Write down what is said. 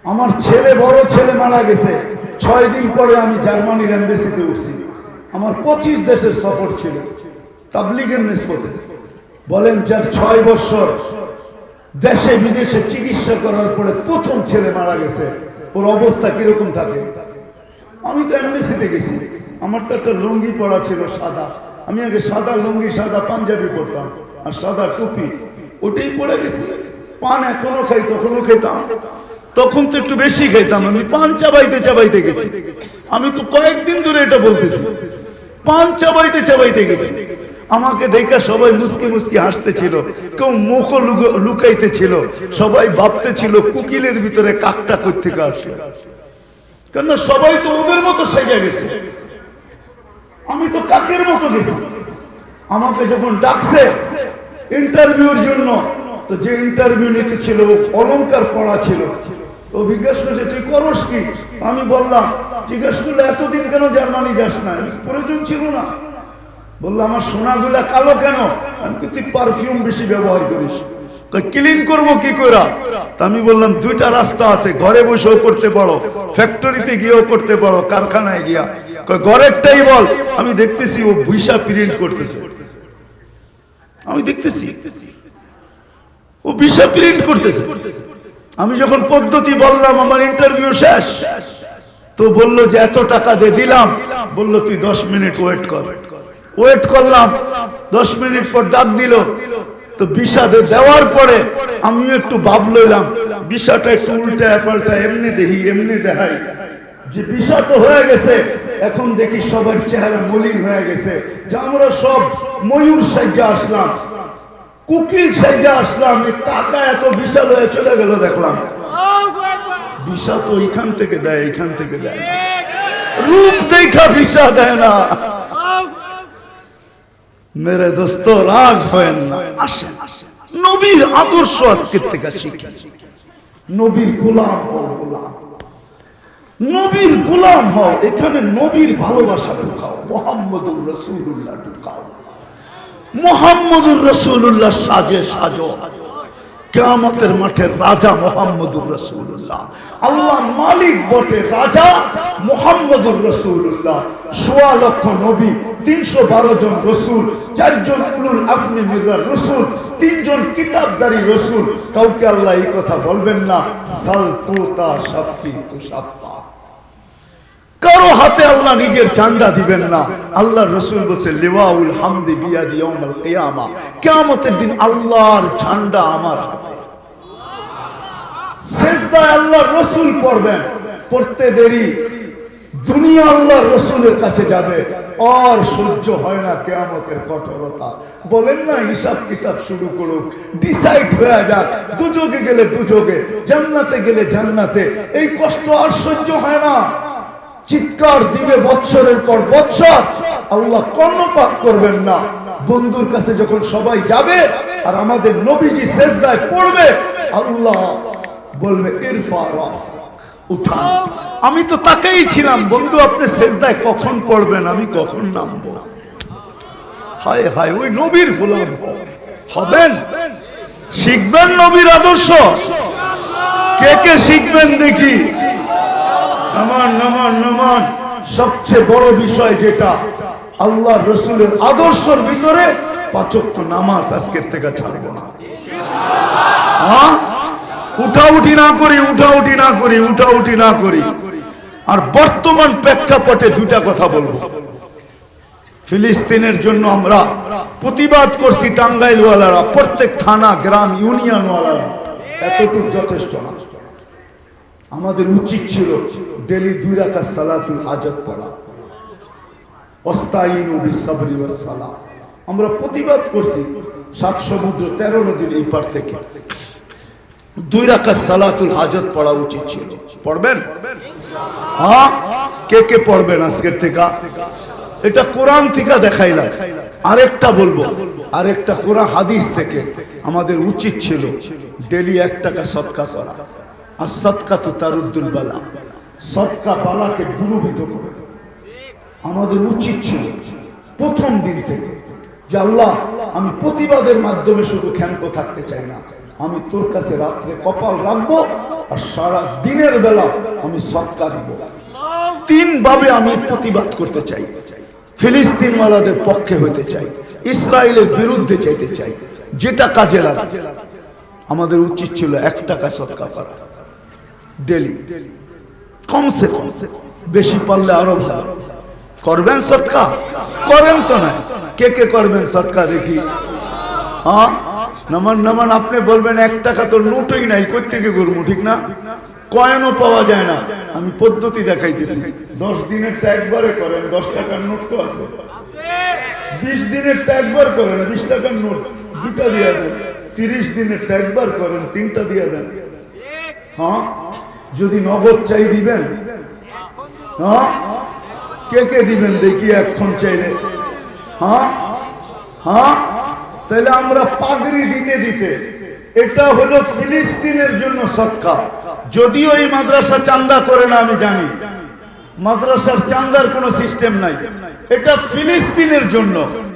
আমার ছেলে, বড় ছেলে মারা গেছে। 6 দিন পরে আমি জার্মানির এম্বাসিতে উঠছি। আমার 25 দেশের সফর ছিল তাবলীগের নিসবতে। বলেন, যার 6 বছর দেশে বিদেশে চিকিৎসা করার পরে প্রথম ছেলে মারা গেছে, ওর অবস্থা কিরকম থাকে? আমি তো এমবিসিতে গেছি, আমার তো একটা লুঙ্গি পরা ছিল সাদা। আমি আগে সাদা লুঙ্গি, সাদা পাঞ্জাবি পরতাম আর সাদা টুপি, ওটাই পরে গেছি। পান এখনো খাই, তখনও খেতাম, তখন তো একটু বেশি খেতাম। আমি পান চাবাইতে চাবাইতে গেছি। আমি তো কয়েকদিন ধরে এটা বলতেছি, পান চাবাইতে চাবাইতে গেছি। আমাকে দেখা সবাই মুস্কি মুস্কি হাসতেছিল, কেউ মুখ লুকাইতে ছিল, সবাই ভাবতেছিল কুকিলের ভিতরে কাকটা কই থেকে আসে, কেন সবাই তো ওদের মতো সেজে গেছে, আমি তো কাকের মতো গেছি। আমাকে যখন ডাকছে ইন্টারভিউর জন্য, তো যে ইন্টারভিউ নিতে ছিল অলংকার পড়া ছিল, তো জিজ্ঞাসা করছে তুই করস কি? আমি বললাম, জিজ্ঞাসা করলে এতদিন কেন জার্মানি যাস না? প্রয়োজন ছিল না। বললাম আমার সোনাগুলা কালো কেন? আমি কি তুই পারফিউম বেশি ব্যবহার করিস। ক্লিন করবো কি করে? আমি বললাম দুইটা রাস্তা আছে, ঘরে বসেও করতে পারো, ফ্যাক্টরিতে গিয়েও করতে পারো, কারখানায় গিয়া। ঘরেরটাই বল। আমি দেখতেছি ও ভিসা প্রিন্ট করতেছে, আমি দেখতেছি ও ভিসা প্রিন্ট করতেছে। আমি যখন পদ্ধতি বললাম আমার ইন্টারভিউ শেষ, তো বললো যে এত টাকা দিয়ে দিলাম, বললো তুই 10 মিনিট ওয়েট কর। ওয়েট করলাম, 10 মিনিট পর ডাক দিল। তো ভিসা দেওয়ার পরে আমিও একটু ভাব লইলাম, ভিসাটা একটু উল্টায় পাল্টায় এমনি দেখি, এমনি দেখাই যে ভিসা তো হয়ে গেছে। এখন দেখি সবার চেহারা মলিন হয়ে গেছে, যে আমরা সব ময়ূর সাইজা আসলাম, কুকিল সাইজা আসলাম, টাকা এত ভিসা লয়ে চলে গেল। দেখলাম ভিসা তো এখান থেকে দেয়, এখান থেকে দেয়, রূপ দেখা ভিসা দেয় না। মেরে দোস্ত রাগ হয় না, আসেন নবীর আদর্শ আজকের থেকে শিখি। নবীর গোলাম হও, গোলাম, নবীর গোলাম হও। এখানে নবীর ভালোবাসা ঢুকাও, মুহাম্মদুর রাসূলুল্লাহ ঢুকাও, মুহাম্মদুর রাসূলুল্লাহ সাজে সাজো। কিয়ামতের মাঠের রাজা মুহাম্মদুর রাসূলুল্লাহ, আল্লাহ মালিক বটে, রাজা মুহাম্মদুর রাসূলুল্লাহ। ১৬ লক্ষ নবী, ৩১২ জন রসুল, ৪ জন উলুল আজমি মিরার রসুল, ৩ জন কিতাবদারি রসুল। কাউকে আল্লাহ এই কথা বলবেন না, সালতুতা শাফি তুশাফা। কারো হাতে আল্লাহ নিজের ঝান্ডা দিবেন না। আল্লাহ রসুল বলছে লিওয়াউল হামদি বিয়াদি ইয়াউমুল কিয়ামা, কিয়ামতের দিন আল্লাহর ঝান্ডা আমার হাতে। সেজদায় আল্লাহ রসুল পড়বেন, পড়তে দেরি দুনিয়া আল্লাহর রসুলের কাছে যাবে, আর সহ্য হয় না কিয়ামতের কঠোরতা। বলেন না হিসাব কিতাব শুরু করুক, ডিসাইড হয়ে যাক, দুযোগে গেলে দুযোগে, জান্নাতে গেলে জান্নাতে। এই কষ্ট আর সহ্য হয় না। চিৎকার দিবে বৎসরের পর বৎসর, আল্লাহ কর্ণপাত করবেন না। বন্ধুর কাছে যখন সবাই যাবে আর আমাদের নবীজি সেজদায় পড়বে, আল্লাহ বলবে ইরফা রাসাক, উঠান। আমি তো তাকেই ছিলাম, বন্ধু আপনি সেজদায় কখন পড়বেন, আমি কখন নামবো। হায় হায়, ওই নবীর গোলাম হবেন, শিখবেন নবীর আদর্শ। কে কে শিখবেন দেখি? নামান নামান নামান। সবচেয়ে বড় বিষয় যেটা, আল্লাহ রসুলের আদর্শের ভিতরে 5 ওয়াক্ত নামাজ আজকের থেকে ছাড়বো না। হ্যাঁ, উঠাউঠি না করি, উঠাউঠি না করি, উঠাউঠি না করি। আর বর্তমান প্রেক্ষাপটে দুটা কথা বলবো। ফিলিস্তিনের জন্য আমরা প্রতিবাদ করছি, টাঙ্গাইলওয়ালারা, প্রত্যেক থানা গ্রাম ইউনিয়নওয়ালারা। এতটুকু যথেষ্ট না। আমাদের উচিত ছিল ডেলি 2 রাকাত সালাতুল হাজত পড়া, ওয়াস্তাইনু বিসসবরি ওয়াস সালাহ। আমরা প্রতিবাদ করছি 7 সমুদ্র 13 নদীর এই পার থেকে 2 রাকাত সালাতুল হাজত পড়া উচিত ছিল। পড়বেন? হ্যাঁ, কে কে পড়বেন আজকের থেকে? এটা কোরআন থেকে দেখাইলাম। আরেকটা বলবো, আরেকটা কোরআন হাদিস থেকে। আমাদের উচিত ছিল ডেলি 1 টাকা সদকা করা। আর সদকা তো তারুদ্দুল বালা, সদকা বালাকে দূরীভূত করে। আমাদের উচিত ছিল প্রথম দিন থেকে যে আল্লাহ, আমি প্রতিবাদের মাধ্যমে শুধু ক্ষান্ত থাকতে চাই না, আমি তোর কাছে রাত্রে কপাল রাখবো আর সারা দিনের বেলা আমি সৎকা দিব। তিন ভাবে আমি প্রতিবাদ করতে চাই। ফিলিস্তিনওয়ালাদের পক্ষে হইতে চাই, ইসরায়েলের বিরুদ্ধে চাইতে চাই, যেটা কাজে লাগে। আমাদের উচিত ছিল 1 টাকা সৎকা করা ডেলি, কমসে কম, বেশি পারলে আরো ভালো। করবেন সৎকা? করেন তো না? কে কে করবেন সৎকা দেখি? হ্যাঁ, নামান নামান। আপনি বলবেন 1 টাকা তো নোটই নাই, কই থেকে করবো? ঠিক না? কয়েনও পাওয়া যায় না। আমি পদ্ধতি দেখাইতেছি। 10 দিনেরটা একবারে করেন, 10 টাকার নোট তো আছে। 20 দিনেরটা একবার করেন, 20 টাকার নোট 2টা দিয়ে দেন। 30 দিনেরটা একবার করেন, 3টা দিয়ে দেন। হ্যাঁ, যদি নগদ চাই দিবেন? হ্যাঁ, কে কে দিবেন দেখি এখন চাইলে? হ্যাঁ হ্যাঁ, তাহলে আমরা পাগড়ি দিতে দিতে, এটা হলো ফিলিস্তিনের জন্য সৎকা। যদিও এই মাদ্রাসা চান্দা করে না, আমি জানি মাদ্রাসার চান্দার কোনো সিস্টেম নাই, এটা ফিলিস্তিনের জন্য।